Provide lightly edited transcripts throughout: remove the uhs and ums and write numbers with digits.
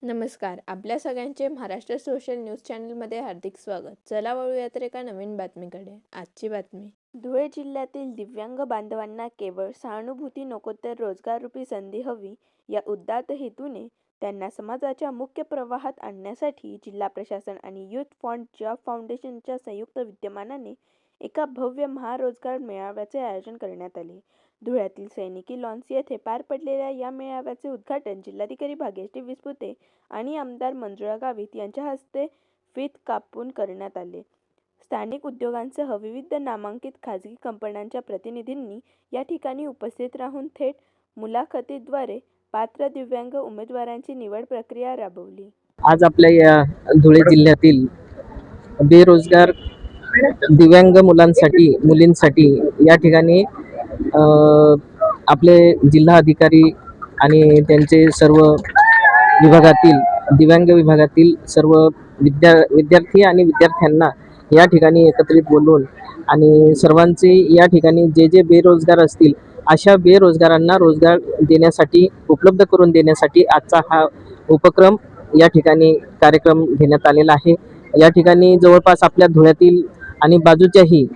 नमस्कार. आपल्या सगळ्यांचे महाराष्ट्र सोशल न्यूज चॅनलमध्ये हार्दिक स्वागत. चला वळूयात एका नवीन बातमीकडे. आजची बातमी. धुळे जिल्ह्यातील दिव्यांग बांधवांना केवळ सहानुभूती नको तर रोजगाररूपी संधी हवी या उदात्त हेतूने त्यांना समाजाच्या मुख्य प्रवाहात आणण्यासाठी जिल्हा प्रशासन आणि युथ फॉर जॉब फाउंडेशनच्या संयुक्त विद्यमानाने एका भव्य महारोजगार मेळाव्याचे आयोजन करण्यात आले. धुळ्यातील सैनिकी लॉन्स येथे पार पडलेल्या या मेळाव्याचे उद्घाटन जिल्हाधिकारी भाग्यश्री टी विसपुते आणि आमदार मंजुळा गावित यांच्या हस्ते फीत कापून करण्यात आले. स्थानिक उद्योगांसह विविध नामांकित खाजगी कंपन्यांच्या प्रतिनिधींनी या ठिकाणी उपस्थित राहून थेट मुलाखतीद्वारे पात्र दिव्यांग उमेदवारांची निवड प्रक्रिया राबवली. आज आपल्या या धुळे जिल्ह्यातील बेरोजगार दिव्यांग मुलींसाठी या ठिकाणी आपले जिल्हा अधिकारी आणि त्यांचे सर्व विभागातील दिव्यांग विभागातील सर्व विद्यार्थी आणि विद्यार्थ्यांना या ठिकाणी एकत्रित बोलवून आणि सर्वांचे या ठिकाणी जे बेरोजगार असतील अशा बेरोजगारांना रोजगार देण्यासाठी उपलब्ध करून देण्यासाठी आजचा हा उपक्रम या ठिकाणी कार्यक्रम घेण्यात आलेला आहे. या ठिकाणी जवळपास आपल्या धुळ्यातील आणि बाजूच्याही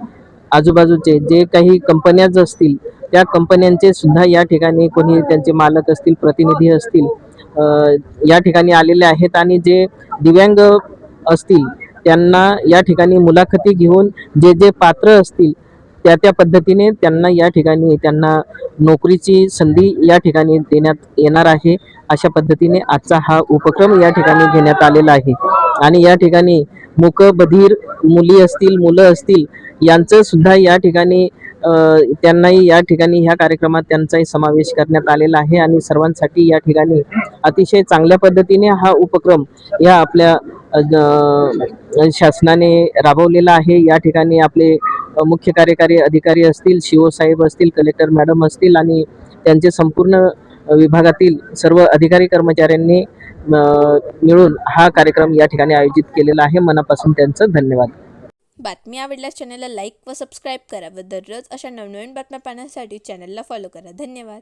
आजूबाजूचे जे काही कंपन्या असतील त्या कंपन्यांचे सुद्धा या ठिकाणी कोणी त्यांचे मालक असतील प्रतिनिधी असतील या ठिकाणी आलेले आहेत आणि जे दिव्यांग असतील त्यांना या ठिकाणी मुलाखती घेऊन जे पात्र असतील त्या पद्धतीने त्यांना या ठिकाणी त्यांना नोकरीची संधी या ठिकाणी देण्यात येणार आहे. अशा पद्धतीने आजचा हा उपक्रम या ठिकाणी घेण्यात आलेला आहे आणि या ठिकाणी मूकबधीर मुली असतील मुलं असतील यांचं सुद्धा या ठिकाणी त्यांनाही या ठिकाणी ह्या कार्यक्रमात त्यांचाही समावेश करण्यात आलेला आहे आणि सर्वांसाठी या ठिकाणी अतिशय चांगल्या पद्धतीने हा उपक्रम या आपल्या शासनाने राबवलेला आहे. या ठिकाणी आपले मुख्य कार्यकारी अधिकारी असतील, शिओ साहेब असतील, कलेक्टर मॅडम असतील आणि त्यांचे संपूर्ण विभागातील सर्व अधिकारी कर्मचाऱ्यांनी मिळून हा कार्यक्रम या ठिकाणी आयोजित केलेला आहे. मनापासून त्यांचं धन्यवाद. बातमी आवडल्यास चॅनलला लाईक व सबस्क्राईब करा व दररोज अशा नवनवीन बातम्या पाहण्यासाठी चॅनलला फॉलो करा. धन्यवाद.